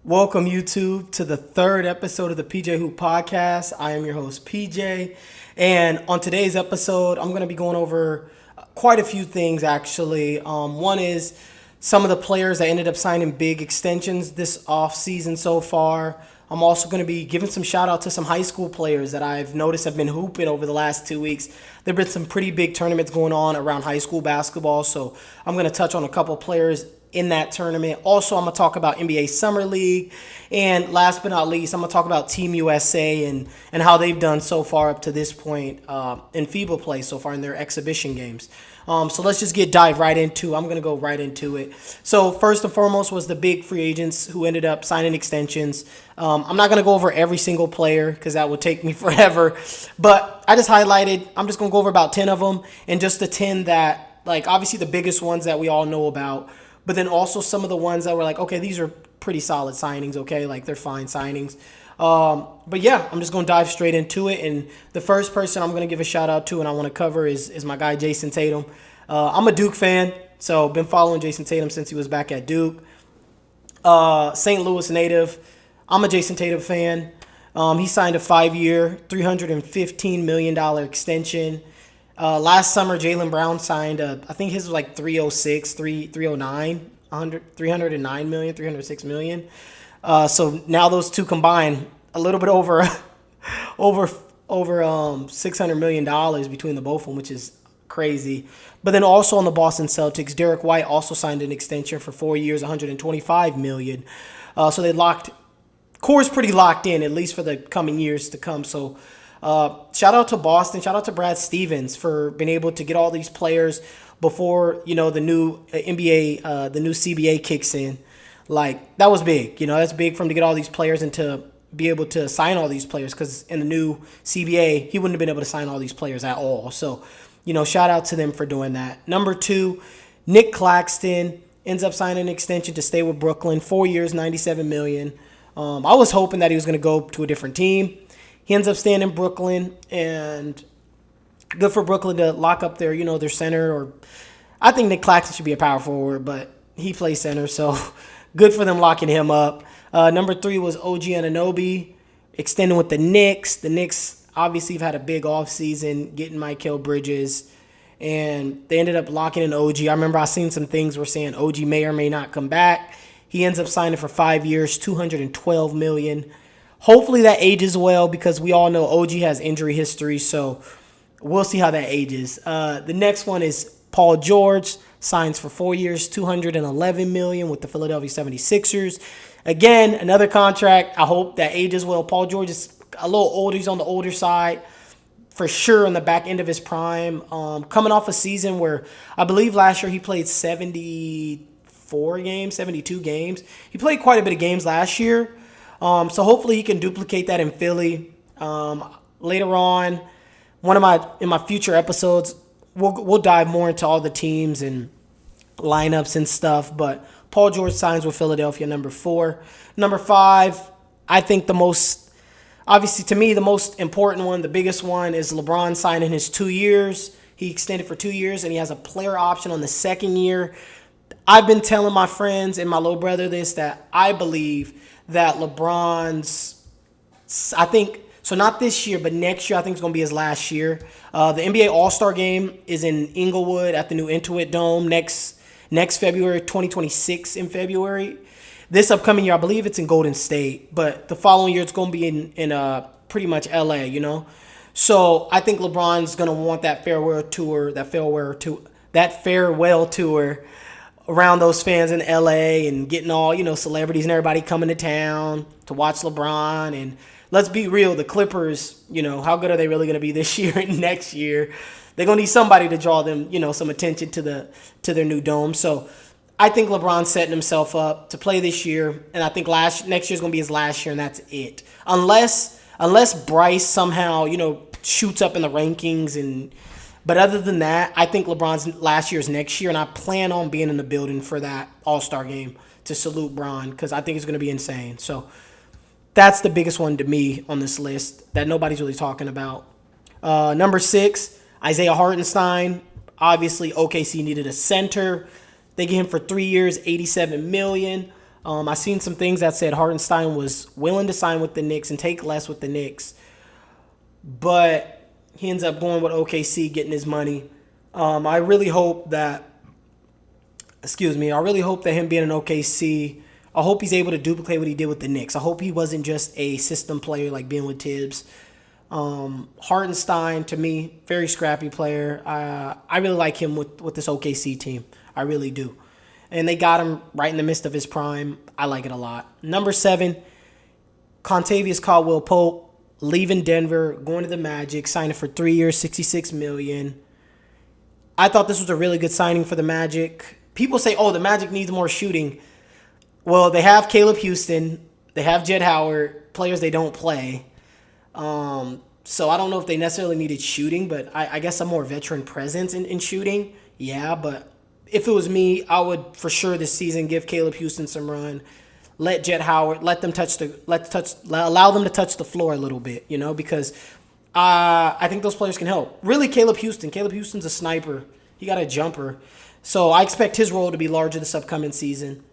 Welcome, YouTube, to the third episode of the PJ Hoop Podcast. I am your host, PJ. And on today's episode, I'm going to be going over quite a few things, actually. One is some of the players that ended up signing big extensions this offseason so far. I'm also going to be giving some shout out to some high school players that I've noticed have been hooping over the last 2 weeks. There have been some pretty big tournaments going on around high school basketball, so I'm going to touch on a couple players in that tournament. Also, I'm going to talk about NBA Summer League. And last but not least, I'm going to talk about Team USA and how they've done so far up to this point in FIBA play so far in their exhibition games. So let's just dive right into. I'm going to go right into it. So first and foremost was the big free agents who ended up signing extensions. I'm not going to go over every single player because that would take me forever. But I'm just going to go over about 10 of them, and just the 10 that, like, obviously the biggest ones that we all know about, but then also some of the ones that were like, okay, these are pretty solid signings, okay? Like, they're fine signings. But yeah, I'm just going to dive straight into it. And the first person I'm going to give a shout out to and I want to cover is my guy, Jason Tatum. I'm a Duke fan, so been following Jason Tatum since he was back at Duke. St. Louis native. I'm a Jason Tatum fan. He signed a 5-year, $315 million extension. Last summer, Jaylen Brown signed, I think his was like 306, 309, 309 million, 306 million. So now those two combine a little bit over over $600 million between the both of them, which is crazy. But then also on the Boston Celtics, Derek White also signed an extension for 4 years, $125 million. So they core's pretty locked in, at least for the coming years to come. So shout out to Boston. Shout out to Brad Stevens for being able to get all these players before, the new NBA, the new CBA kicks in. Like, that was big. That's big for him to get all these players and to be able to sign all these players, because in the new CBA, he wouldn't have been able to sign all these players at all. So, shout out to them for doing that. Number 2, Nick Claxton ends up signing an extension to stay with Brooklyn, 4 years, $97 million. I was hoping that he was going to go to a different team. He ends up staying in Brooklyn, and good for Brooklyn to lock up their center. Or I think Nick Claxton should be a power forward, but he plays center, so good for them locking him up. Number 3 was OG Anunoby, extending with the Knicks. The Knicks obviously have had a big offseason, getting Mikal Bridges, and they ended up locking in OG. I remember I seen some things were saying OG may or may not come back. He ends up signing for 5 years, $212 million. Hopefully that ages well, because we all know OG has injury history, so we'll see how that ages. The next one is Paul George, signs for 4 years, $211 million with the Philadelphia 76ers. Again, another contract. I hope that ages well. Paul George is a little older. He's on the older side, for sure, on the back end of his prime. Coming off a season where I believe last year he played 74 games, 72 games. He played quite a bit of games last year. So hopefully he can duplicate that in Philly. Later on, in my future episodes, we'll dive more into all the teams and lineups and stuff. But Paul George signs with Philadelphia, number 4. Number 5, I think obviously to me, the most important one, the biggest one, is LeBron signing his 2 years. He extended for 2 years, and he has a player option on the second year. I've been telling my friends and my little brother that I believe that not this year, but next year, I think it's going to be his last year. The NBA All-Star Game is in Inglewood at the new Intuit Dome next February, 2026 in February. This upcoming year, I believe it's in Golden State, but the following year, it's going to be in pretty much LA, So I think LeBron's going to want that farewell tour around those fans in LA, and getting all, celebrities and everybody coming to town to watch LeBron. And let's be real, the Clippers, how good are they really going to be this year and next year? They're going to need somebody to draw them, some attention to their new dome. So I think LeBron's setting himself up to play this year, and I think next year's going to be his last year, and that's it. Unless Bryce somehow, shoots up in the rankings. But other than that, I think LeBron's last year is next year, and I plan on being in the building for that All-Star game to salute Bron, because I think it's going to be insane. So that's the biggest one to me on this list that nobody's really talking about. Number 6, Isaiah Hartenstein. Obviously, OKC needed a center. They get him for 3 years, $87 million. I seen some things that said Hartenstein was willing to sign with the Knicks and take less with the Knicks, but he ends up going with OKC, getting his money. I really hope that, I really hope that him being an OKC, I hope he's able to duplicate what he did with the Knicks. I hope he wasn't just a system player like being with Tibbs. Hartenstein, to me, very scrappy player. I really like him with this OKC team. I really do. And they got him right in the midst of his prime. I like it a lot. Number 7, Contavious Caldwell-Pope, leaving Denver, going to the Magic, signing for 3 years, $66 million. I thought this was a really good signing for the Magic. People say, oh, the Magic needs more shooting. Well, they have Caleb Houston. They have Jett Howard, players they don't play. So I don't know if they necessarily needed shooting, but I guess a more veteran presence in shooting. Yeah, but if it was me, I would for sure this season give Caleb Houston some run. Let Jett Howard, allow them to touch the floor a little bit, because I think those players can help. Really, Caleb Houston's a sniper. He got a jumper. So I expect his role to be larger this upcoming season.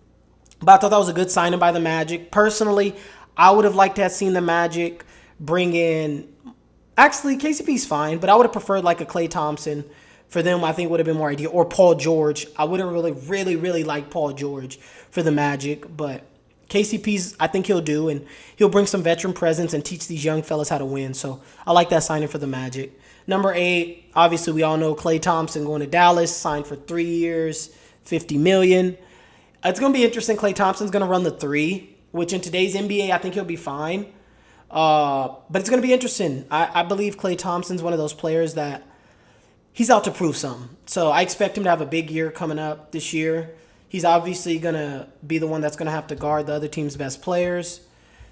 But I thought that was a good signing by the Magic. Personally, I would have liked to have seen the Magic bring in... Actually, KCP's fine, but I would have preferred like a Klay Thompson. For them, I think would have been more ideal. Or Paul George. I would have really liked Paul George for the Magic. But KCP's, I think he'll do. And he'll bring some veteran presence and teach these young fellas how to win. So I like that signing for the Magic. Number 8, obviously we all know Klay Thompson going to Dallas. Signed for 3 years, $50 million. It's going to be interesting. Klay Thompson's going to run the 3, which in today's NBA, I think he'll be fine. But it's going to be interesting. I believe Klay Thompson's one of those players that he's out to prove something. So I expect him to have a big year coming up this year. He's obviously going to be the one that's going to have to guard the other team's best players.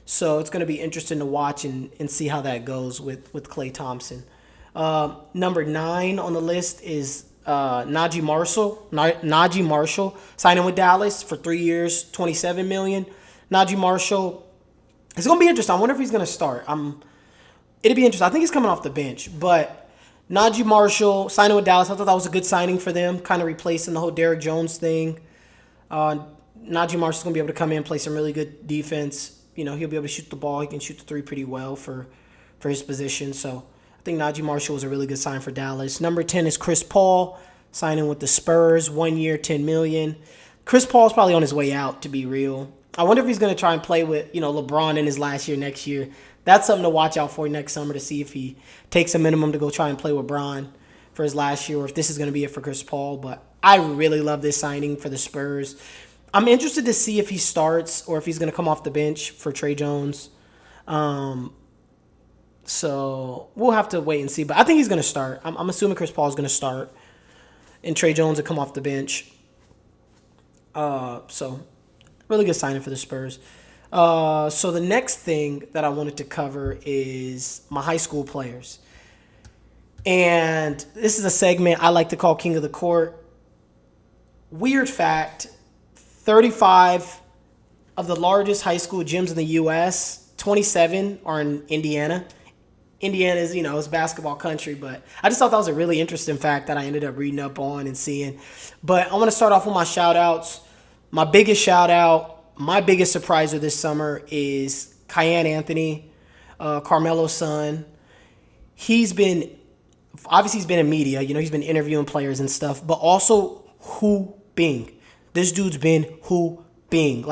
So it's going to be interesting to watch and see how that goes with Klay Thompson. Number 9 on the list is Najee Marshall signing with Dallas for 3 years, $27 million. Najee Marshall, it's going to be interesting. I wonder if he's going to start. It'll be interesting. I think he's coming off the bench, but Najee Marshall signing with Dallas, I thought that was a good signing for them, kind of replacing the whole Derrick Jones thing. Najee Marshall's going to be able to come in and play some really good defense. He'll be able to shoot the ball. He can shoot the 3 pretty well for his position. So I think Najee Marshall was a really good sign for Dallas. Number 10 is Chris Paul, signing with the Spurs, 1 year, $10 million. Chris Paul's probably on his way out, to be real. I wonder if he's going to try and play with, LeBron in his last year next year. That's something to watch out for next summer to see if he takes a minimum to go try and play with Bron for his last year or if this is going to be it for Chris Paul. But I really love this signing for the Spurs. I'm interested to see if he starts or if he's going to come off the bench for Trey Jones. So we'll have to wait and see. But I think he's going to start. I'm assuming Chris Paul is going to start and Trey Jones will come off the bench. So really good signing for the Spurs. So the next thing that I wanted to cover is my high school players. And this is a segment I like to call King of the Court. Weird fact, 35 of the largest high school gyms in the U.S., 27 are in Indiana. Indiana is, it's basketball country, but I just thought that was a really interesting fact that I ended up reading up on and seeing. But I want to start off with my shout-outs. My biggest shout-out, my biggest surpriser this summer is Kiyan Anthony, Carmelo's son. He's been in media, he's been interviewing players and stuff, but also hooping. This dude's been hooping.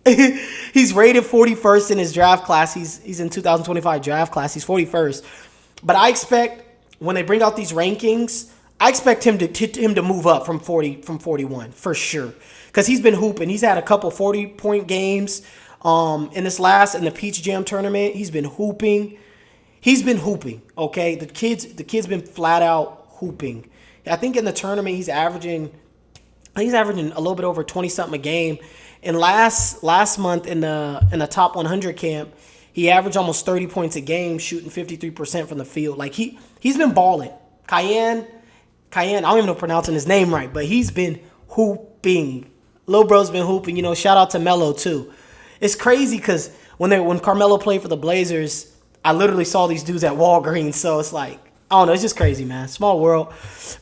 He's rated 41st in his draft class. He's in 2025 draft class. He's 41st. But I expect when they bring out these rankings, I expect him to move up from 41 for sure. Because he's been hooping. He's had a couple 40-point games in the Peach Jam tournament. He's been hooping. Okay? The kid's been flat out hooping. I think in the tournament he's averaging a little bit over 20-something a game. And last month in the top 100 camp, he averaged almost 30 points a game, shooting 53% from the field. Like he's been balling. Kiyan, I don't even know if I'm pronouncing his name right, but he's been hooping. Lil bro's been hooping. Shout out to Melo too. It's crazy because when Carmelo played for the Blazers, I literally saw these dudes at Walgreens. So it's like I don't know. It's just crazy, man. Small world.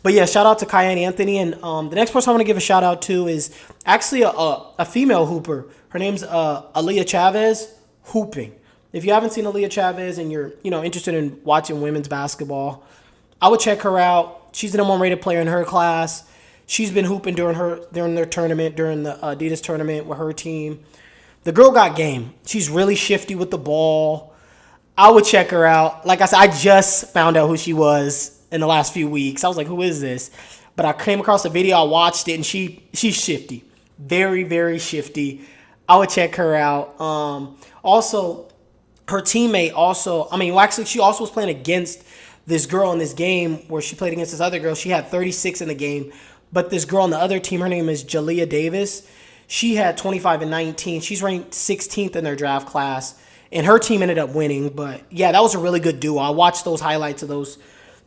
But yeah, shout out to Kyan Anthony. And the next person I want to give a shout out to is actually a female hooper. Her name's Aaliyah Chavez, hooping. If you haven't seen Aaliyah Chavez and you're interested in watching women's basketball, I would check her out. She's the number one rated player in her class. She's been hooping during their tournament, during the Adidas tournament with her team. The girl got game. She's really shifty with the ball. I would check her out. Like I said, I just found out who she was in the last few weeks. I was like, who is this? But I came across a video, I watched it, and she's shifty. Very, very shifty. I would check her out. Also, her teammate actually, she also was playing against this girl in this game where she played against this other girl. She had 36 in the game. But this girl on the other team, her name is Jalea Davis. She had 25 and 19. She's ranked 16th in their draft class. And her team ended up winning. But, yeah, that was a really good duo. I watched those highlights of those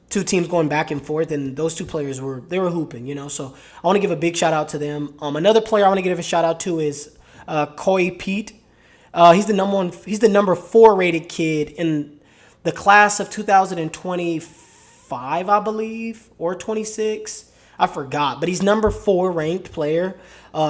two teams going back and forth. And those two players were hooping, So I want to give a big shout-out to them. Another player I want to give a shout-out to is Koi Pete. He's the number 4 rated kid in the class of 2025, I believe, or 26. I forgot, but he's number 4 ranked player.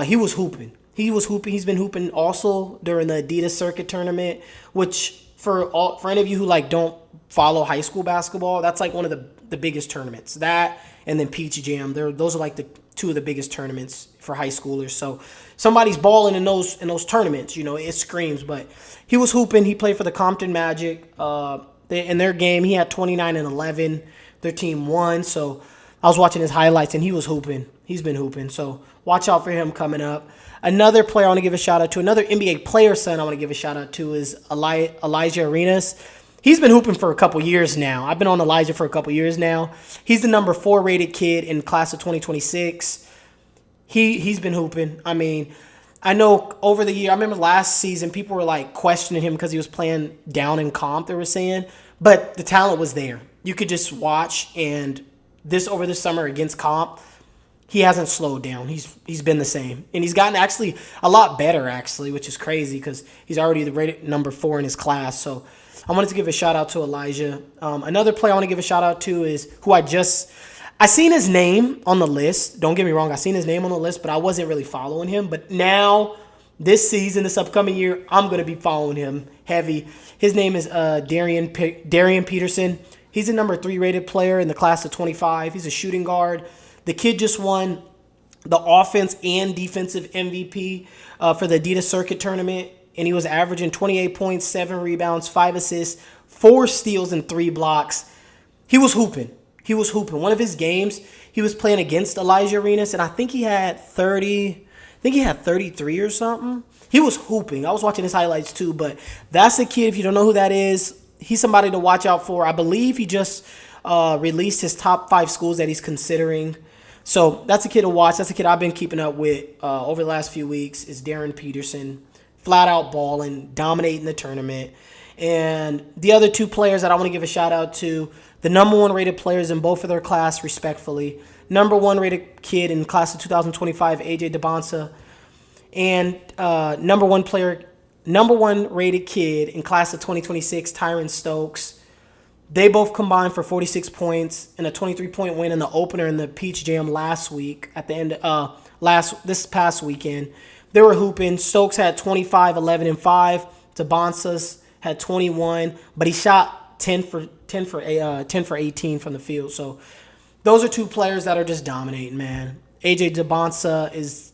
He was hooping. He's been hooping also during the Adidas Circuit tournament, which for any of you who don't follow high school basketball, that's like one of the biggest tournaments. That and then Peach Jam. Those are like the two of the biggest tournaments for high schoolers. So somebody's balling in those tournaments. It screams. But he was hooping. He played for the Compton Magic. In their game, he had 29 and 11. Their team won. So I was watching his highlights, and he was hooping. He's been hooping. So watch out for him coming up. Another player I want to give a shout-out to, another NBA player son I want to give a shout-out to is Elijah Arenas. He's been hooping for a couple years now. I've been on Elijah for a couple years now. He's the number 4 rated kid in class of 2026. He's been hooping. I mean, I know over the year, I remember last season, people were questioning him because he was playing down in comp, they were saying. But the talent was there. You could just watch, and over this summer against comp, he hasn't slowed down. He's been the same. And he's gotten actually a lot better, which is crazy because he's already the rated number 4 in his class. So I wanted to give a shout-out to Elijah. Another player I want to give a shout-out to is who I seen his name on the list. Don't get me wrong. I seen his name on the list, but I wasn't really following him. But now, this season, this upcoming year, I'm going to be following him heavy. His name is Darian Peterson. He's a number 3 rated player in the class of 25. He's a shooting guard. The kid just won the offense and defensive MVP for the Adidas Circuit tournament, and he was averaging 28 points, 7 rebounds, 5 assists, 4 steals, and 3 blocks. He was hooping. One of his games, he was playing against Elijah Arenas, and I think he had 33 or something. He was hooping. I was watching his highlights too, but that's a kid, if you don't know who that is, he's somebody to watch out for. I believe he just released his top 5 schools that he's considering. So that's a kid to watch. That's a kid I've been keeping up with over the last few weeks is Darren Peterson. Flat out balling, dominating the tournament. And the other 2 players that I want to give a shout out to, the number 1 rated players in both of their class, respectfully. Number 1 rated kid in class of 2025, AJ DeBonsa. And number 1 rated kid in class of 2026, Tyron Stokes. They both combined for 46 points and a 23-point win in the opener in the Peach Jam last week at the end this past weekend. They were hooping. Stokes had 25, 11, and 5. DeBonsa's had 21, but he shot 10 for 18 from the field. So those are 2 players that are just dominating, man. AJ DeBonsa is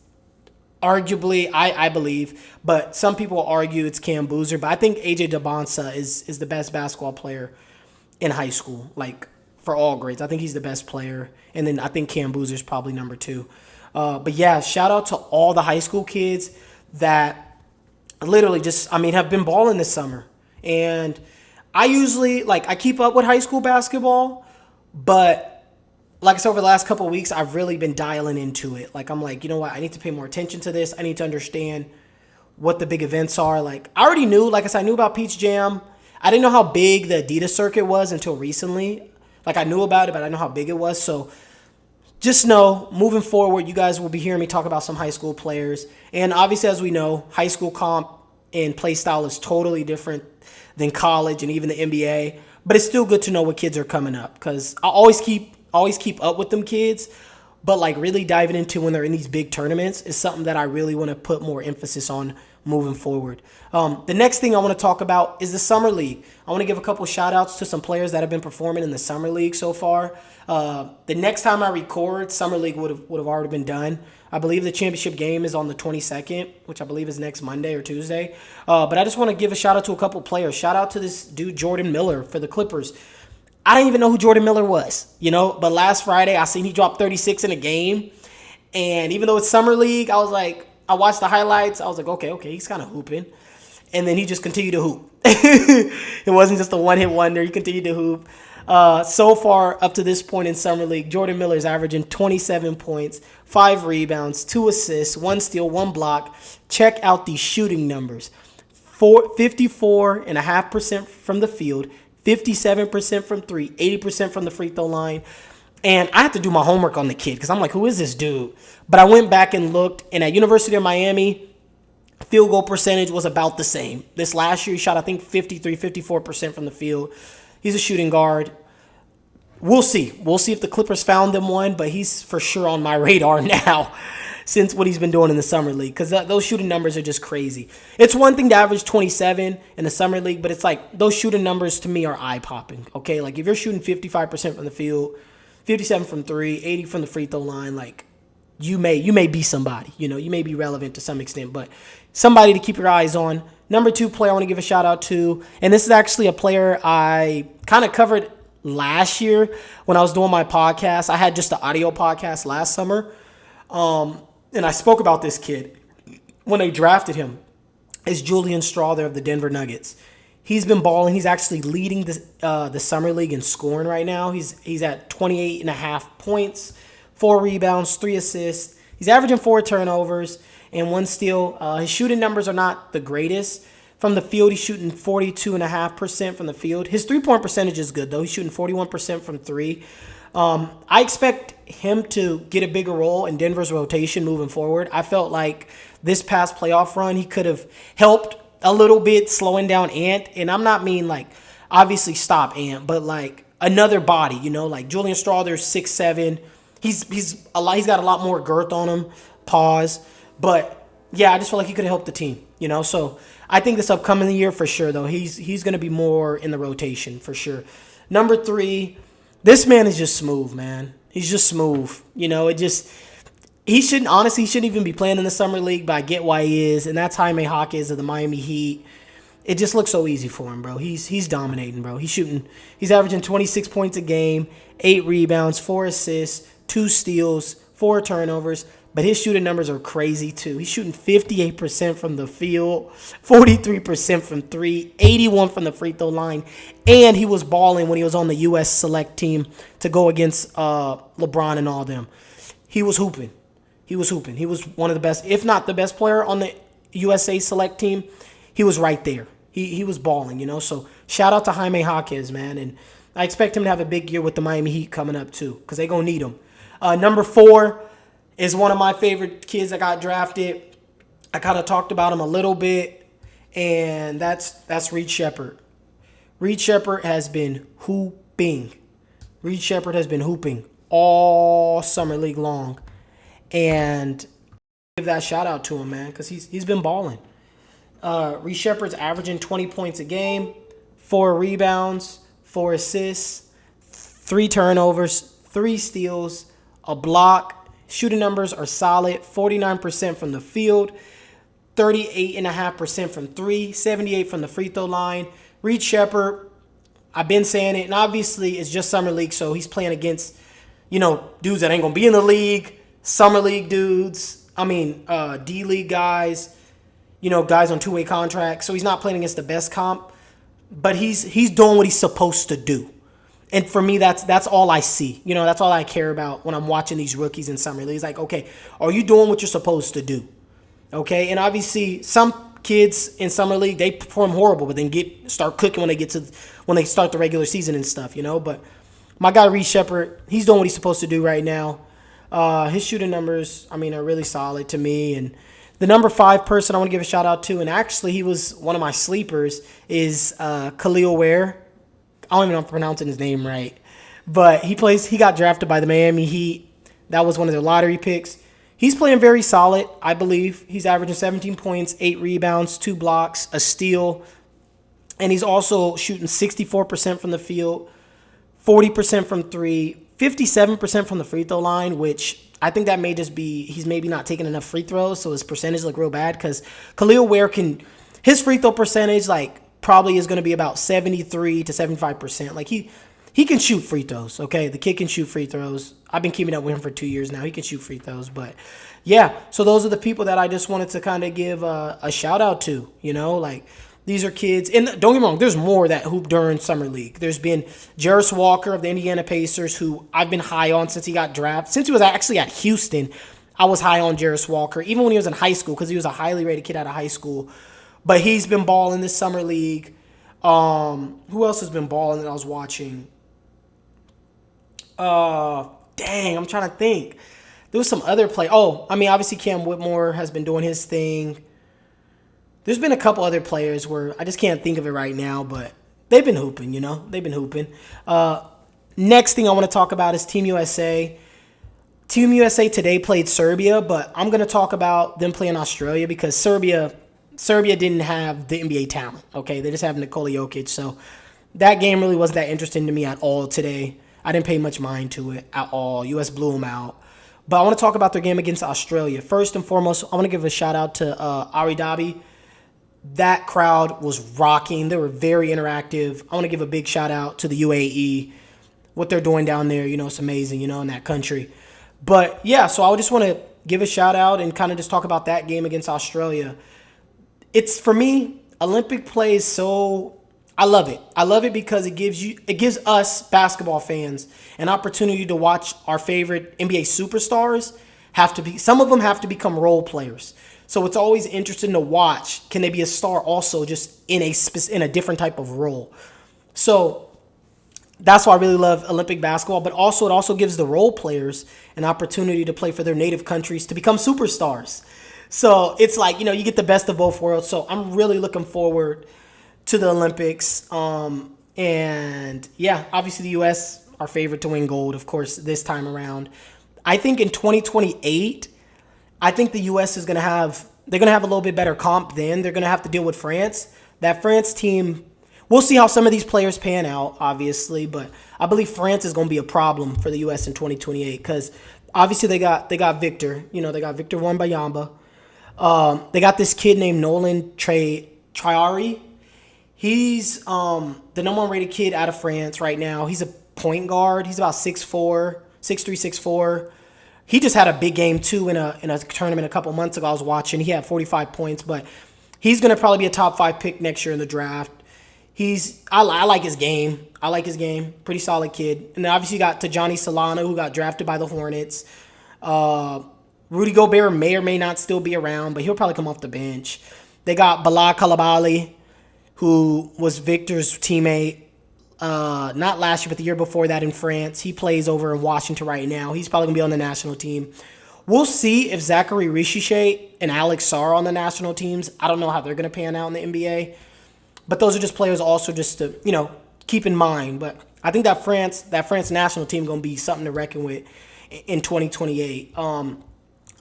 arguably, I believe, but some people will argue it's Cam Boozer, but I think AJ DeBonsa is the best basketball player in high school, for all grades. I think he's the best player, and then I think Cam Boozer's probably number 2. But yeah, shout out to all the high school kids that literally have been balling this summer. And I usually, I keep up with high school basketball, but like I said, over the last couple of weeks, I've really been dialing into it. I'm you know what? I need to pay more attention to this. I need to understand what the big events are. I already knew, I said, I knew about Peach Jam. I didn't know how big the Adidas circuit was until recently. I knew about it, but I didn't know how big it was. So just know, moving forward, you guys will be hearing me talk about some high school players. And obviously, as we know, high school comp and play style is totally different than college and even the NBA. but it's still good to know what kids are coming up because I always keep up with them kids. But like really diving into when they're in these big tournaments is something that I really want to put more emphasis on moving forward. The next thing I want to talk about is the Summer League. I want to give a couple shout outs to some players that have been performing in the Summer League so far. The next time I record, Summer League would have already been done. I believe the championship game is on the 22nd, which I believe is next Monday or Tuesday. But I just want to give a shout out to a couple players. Shout out to this dude, Jordan Miller, for the Clippers. I didn't even know who Jordan Miller was, but last Friday I seen he dropped 36 in a game. And even though it's Summer League, I watched the highlights. I was like, okay, he's kind of hooping. And then he just continued to hoop. It wasn't just a one-hit wonder. He continued to hoop. So far, up to this point in Summer League, Jordan Miller is averaging 27 points, 5 rebounds, 2 assists, 1 steal, 1 block. Check out these shooting numbers. 54.5% from the field, 57% from 3, 80% from the free throw line. And I had to do my homework on the kid because I'm like, who is this dude? But I went back and looked, and at University of Miami, field goal percentage was about the same. This last year, he shot, I think, 54% from the field. He's a shooting guard. We'll see. We'll see if the Clippers found them one, but he's for sure on my radar now since what he's been doing in the Summer League because those shooting numbers are just crazy. It's one thing to average 27 in the Summer League, but it's like those shooting numbers to me are eye-popping, okay? Like if you're shooting 55% from the field, 57 from 3, 80 from the free throw line, like you may be somebody, you may be relevant to some extent, but somebody to keep your eyes on. Number 2 player I want to give a shout out to, and this is actually a player I kind of covered last year when I was doing my podcast. I had just the audio podcast last summer, and I spoke about this kid when they drafted him. Is Julian Strawther of the Denver Nuggets. He's been balling. He's actually leading the Summer League in scoring right now. He's at 28.5 points, 4 rebounds, 3 assists. He's averaging 4 turnovers and 1 steal. His shooting numbers are not the greatest. From the field, he's shooting 42.5% from the field. His three-point percentage is good, though. He's shooting 41% from 3. I expect him to get a bigger role in Denver's rotation moving forward. I felt like this past playoff run, he could have helped a little bit slowing down Ant. And I'm not mean like obviously stop Ant, but like another body, like Julian Strawther's 6'7". He's got a lot more girth on him. Pause. But yeah, I just feel like he could have helped the team, So I think this upcoming year for sure, though, he's going to be more in the rotation for sure. Number 3, this man is just smooth, man. He's just smooth. He shouldn't even be playing in the Summer League, but I get why he is, and that's Jaime Jaquez of the Miami Heat. It just looks so easy for him, bro. He's dominating, bro. He's averaging 26 points a game, 8 rebounds, 4 assists, 2 steals, 4 turnovers. But his shooting numbers are crazy, too. He's shooting 58% from the field, 43% from 3, 81 from the free throw line. And he was balling when he was on the U.S. select team to go against LeBron and all them. He was hooping. He was one of the best, if not the best player on the USA select team. He was right there. He was balling, So shout out to Jaime Jaquez, man. And I expect him to have a big year with the Miami Heat coming up, too, because they're going to need him. Number 4 is one of my favorite kids that got drafted. I kind of talked about him a little bit, and that's Reed Sheppard. Reed Sheppard has been hooping. All Summer League long. And give that shout out to him, man, because he's been balling. Reed Sheppard's averaging 20 points a game, 4 rebounds, 4 assists, 3 turnovers, 3 steals, a block. Shooting numbers are solid, 49% from the field, 38.5% from 3, 78 from the free throw line. Reed Sheppard, I've been saying it, and obviously it's just Summer League, so he's playing against, dudes that ain't going to be in the league, Summer League dudes, D-League guys, guys on 2-way contracts, so he's not playing against the best comp, but he's doing what he's supposed to do. And for me, that's all I see. That's all I care about when I'm watching these rookies in Summer League. It's like, okay, are you doing what you're supposed to do? Okay, and obviously some kids in Summer League, they perform horrible, but then start cooking when they start the regular season and stuff, But my guy Reed Sheppard, he's doing what he's supposed to do right now. His shooting numbers, are really solid to me. And the number 5 person I want to give a shout out to, and actually he was one of my sleepers, is Khalil Ware. I don't even know if I'm pronouncing his name right. But he got drafted by the Miami Heat. That was one of their lottery picks. He's playing very solid, I believe. He's averaging 17 points, 8 rebounds, 2 blocks, a steal. And he's also shooting 64% from the field, 40% from three, 57% from the free throw line, which I think that may just be he's maybe not taking enough free throws, so his percentage look real bad because Khalil Ware his free throw percentage probably is going to be about 73 to 75%. He can shoot free throws, okay? The kid can shoot free throws. I've been keeping up with him for 2 years now. He can shoot free throws. But, yeah, so those are the people that I just wanted to kind of give a shout-out to, these are kids. And don't get me wrong, there's more that hoop during Summer League. There's been Jarris Walker of the Indiana Pacers, who I've been high on since he got drafted. Since he was actually at Houston, I was high on Jarris Walker, even when he was in high school because he was a highly rated kid out of high school. But he's been balling this Summer League. Who else has been balling that I was watching? I'm trying to think. There was some other play. Obviously Cam Whitmore has been doing his thing. There's been a couple other players where I just can't think of it right now, but they've been hooping, They've been hooping. Next thing I want to talk about is Team USA. Team USA today played Serbia, but I'm going to talk about them playing Australia because Serbia didn't have the NBA talent, okay? They just have Nikola Jokic, so that game really wasn't that interesting to me at all today. I didn't pay much mind to it at all. U.S. blew them out. But I want to talk about their game against Australia. First and foremost, I want to give a shout-out to Ari Dhabi. That crowd was rocking. They were very interactive. I want to give a big shout-out to the UAE. What they're doing down there, it's amazing, in that country. But, yeah, so I just want to give a shout-out and kind of just talk about that game against Australia. It's, for me, Olympic play is so... I love it. I love it because it gives us basketball fans an opportunity to watch our favorite NBA superstars some of them have to become role players. So it's always interesting to watch. Can they be a star also just in a different type of role? So that's why I really love Olympic basketball, but also it also gives the role players an opportunity to play for their native countries to become superstars. So it's you get the best of both worlds. So I'm really looking forward to the Olympics. And yeah, obviously the U.S. our favorite to win gold, of course, this time around. I think in 2028, I think the U.S. they're going to have a little bit better comp then. They're going to have to deal with France. That France team, we'll see how some of these players pan out, obviously, but I believe France is going to be a problem for the U.S. in 2028 because obviously they got Victor. They got Victor Wembanyama. They got this kid named Nolan Traore. He's the number one rated kid out of France right now. He's a point guard. He's about 6'4", 6'3", 6'4". He just had a big game, too, in a tournament a couple months ago I was watching. He had 45 points, but he's going to probably be a top 5 pick next year in the draft. I like his game. Pretty solid kid. And then obviously you got Tajani Solano, who got drafted by the Hornets. Rudy Gobert may or may not still be around, but he'll probably come off the bench. They got Bilal Coulibaly, who was Victor's teammate, not last year, but the year before that in France. He plays over in Washington right now. He's probably going to be on the national team. We'll see if Zachary Richiche and Alex Sarr are on the national teams. I don't know how they're going to pan out in the NBA. But those are just players also just to, keep in mind. But I think that France national team is going to be something to reckon with in 2028.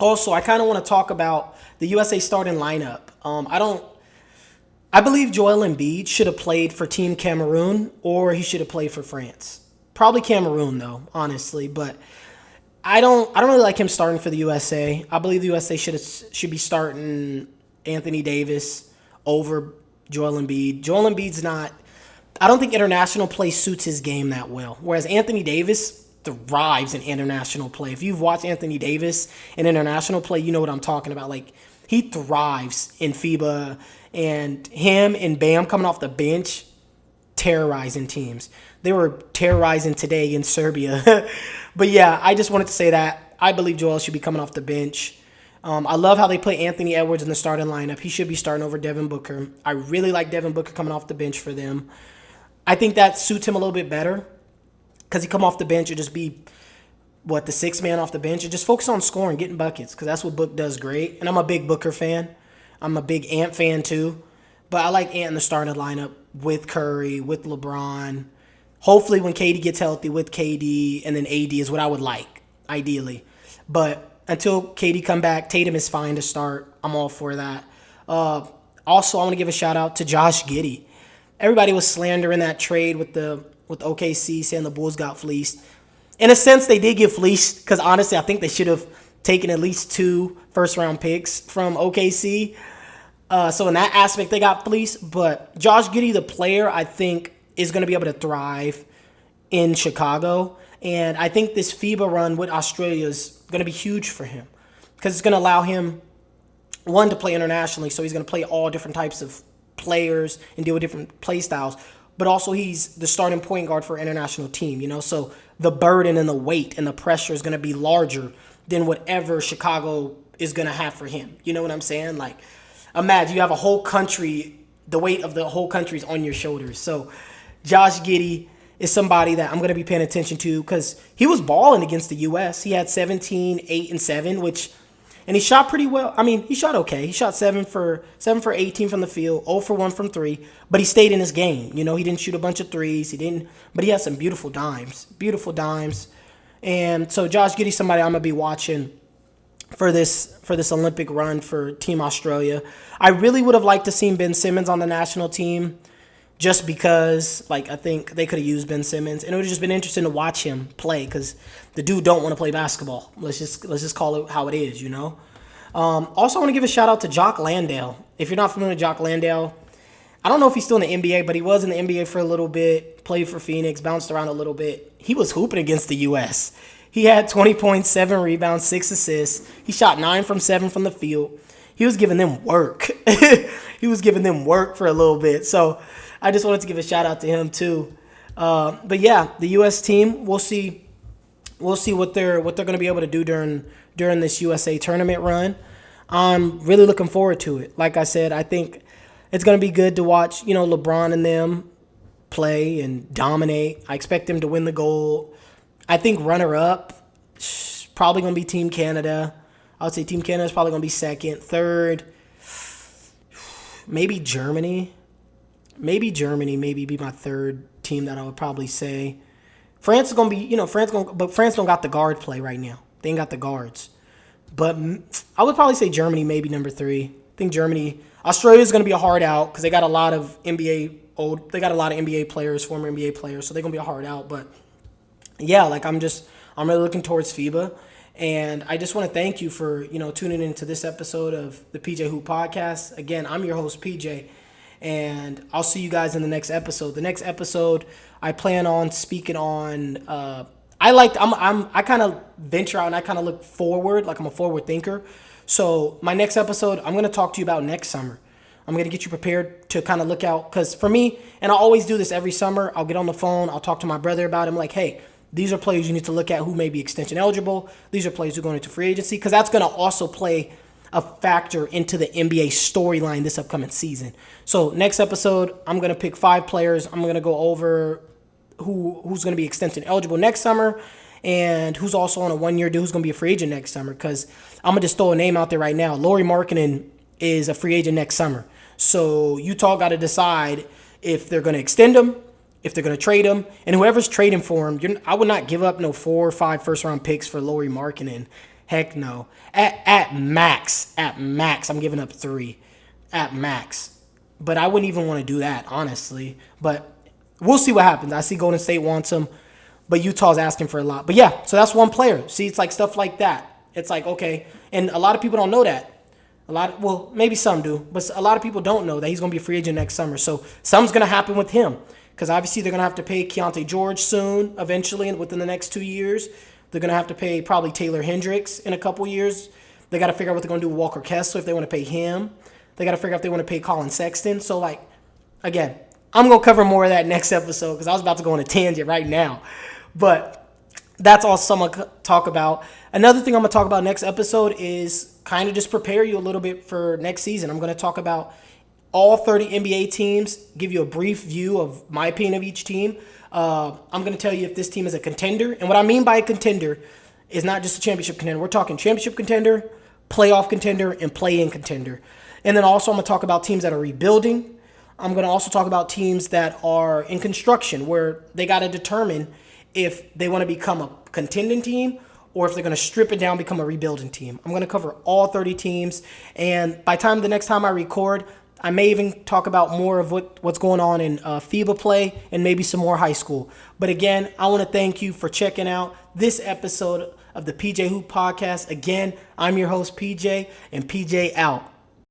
Also, I kind of want to talk about the USA starting lineup. I believe Joel Embiid should have played for Team Cameroon or he should have played for France. Probably Cameroon though, honestly, but I don't really like him starting for the USA. I believe the USA should be starting Anthony Davis over Joel Embiid. Joel Embiid's not I don't think international play suits his game that well. Whereas Anthony Davis thrives in international play. If you've watched Anthony Davis in international play, you know what I'm talking about. He thrives in FIBA. And him and Bam coming off the bench, terrorizing teams. They were terrorizing today in Serbia. But yeah, I just wanted to say that. I believe Joel should be coming off the bench. I love how they play Anthony Edwards in the starting lineup. He should be starting over Devin Booker. I really like Devin Booker coming off the bench for them. I think that suits him a little bit better because he come off the bench and just be, the sixth man off the bench and just focus on scoring, getting buckets because that's what Book does great. And I'm a big Booker fan. I'm a big Ant fan too, but I like Ant in the starting lineup with Curry, with LeBron. Hopefully when KD gets healthy with KD and then AD is what I would like, ideally. But until KD come back, Tatum is fine to start. I'm all for that. Also, I want to give a shout out to Josh Giddey. Everybody was slandering that trade with OKC, saying the Bulls got fleeced. In a sense, they did get fleeced because honestly, I think they should have taken at least 2 first-round picks from OKC. So in that aspect, they got fleeced. But Josh Giddey, the player, I think is going to be able to thrive in Chicago. And I think this FIBA run with Australia is going to be huge for him because it's going to allow him, one, to play internationally. So he's going to play all different types of players and deal with different play styles. But also he's the starting point guard for an international team, So the burden and the weight and the pressure is going to be larger than whatever Chicago is going to have for him. You know what I'm saying? Like, imagine you have a whole country, the weight of the whole country is on your shoulders. So Josh Giddey is somebody that I'm going to be paying attention to because he was balling against the U.S. He had 17, 8, and 7, and he shot pretty well. I mean, he shot okay. He shot 7 for 18 from the field, 0 for 1 from 3, but he stayed in his game. He didn't shoot a bunch of threes. But he had some beautiful dimes. And so Josh Giddey, somebody I'm going to be watching for this Olympic run for Team Australia. I really would have liked to see Ben Simmons on the national team just because, I think they could have used Ben Simmons. And it would have just been interesting to watch him play because the dude don't want to play basketball. Let's just call it how it is, Also, I want to give a shout-out to Jock Landale. If you're not familiar with Jock Landale, I don't know if he's still in the NBA, but he was in the NBA for a little bit, played for Phoenix, bounced around a little bit. He was hooping against the U.S. He had 20 points, 7 rebounds, 6 assists. He shot 9 from 7 from the field. He was giving them work. He was giving them work for a little bit. So I just wanted to give a shout-out to him too. But yeah, the U.S. team, we'll see what they're going to be able to do during this USA tournament run. I'm really looking forward to it. Like I said, I think it's going to be good to watch, LeBron and them play and dominate. I expect them to win the gold. I think runner-up, probably going to be Team Canada. I would say Team Canada is probably going to be second. Third, maybe Germany. Maybe be my third team that I would probably say. France is going to be, but France don't got the guard play right now. They ain't got the guards. But I would probably say Germany maybe number 3. I think Germany. Australia is going to be a hard out because they got a lot of NBA players, former NBA players, so they're going to be a hard out. But yeah, I'm really looking towards FIBA, and I just want to thank you for tuning into this episode of the PJ Hoop Podcast. Again, I'm your host PJ, and I'll see you guys in the next episode. The next episode, I plan on speaking on. I kind of venture out and I kind of look forward, like I'm a forward thinker. So my next episode, I'm going to talk to you about next summer. I'm going to get you prepared to kind of look out. Because for me, and I always do this every summer, I'll get on the phone, I'll talk to my brother about it. I'm like, hey, these are players you need to look at who may be extension eligible. These are players who are going into free agency. Because that's going to also play a factor into the NBA storyline this upcoming season. So next episode, I'm going to pick 5 players. I'm going to go over who's going to be extension eligible next summer and who's also on a 1-year deal who's going to be a free agent next summer. Because I'm going to just throw a name out there right now. Lauri Markkanen is a free agent next summer. So Utah got to decide if they're going to extend him, if they're going to trade him, and whoever's trading for him, I would not give up no 4 or 5 first-round picks for Lauri Markkanen. Heck no. At max, I'm giving up 3. At max. But I wouldn't even want to do that, honestly. But we'll see what happens. I see Golden State wants him, but Utah's asking for a lot. But yeah, so that's one player. See, it's like stuff like that. It's like, okay, and a lot of people don't know that. Maybe some do, but a lot of people don't know that he's going to be a free agent next summer. So something's going to happen with him because obviously they're going to have to pay Keontae George soon, eventually, and within the next 2 years. They're going to have to pay probably Taylor Hendricks in a couple years. They got to figure out what they're going to do with Walker Kessler if they want to pay him. They got to figure out if they want to pay Colin Sexton. So, again, I'm going to cover more of that next episode because I was about to go on a tangent right now. But that's all I'm going to talk about. Another thing I'm going to talk about next episode is kind of just prepare you a little bit for next season. I'm going to talk about all 30 NBA teams, give you a brief view of my opinion of each team. I'm going to tell you if this team is a contender. And what I mean by a contender is not just a championship contender. We're talking championship contender, playoff contender, and play-in contender. And then also I'm going to talk about teams that are rebuilding. I'm going to also talk about teams that are in construction where they got to determine if they want to become a contending team or if they're going to strip it down, become a rebuilding team. I'm going to cover all 30 teams. And by the next time I record, I may even talk about more of what's going on in FIBA play and maybe some more high school. But again, I want to thank you for checking out this episode of the PJ Hoop Podcast. Again, I'm your host, PJ, and PJ out.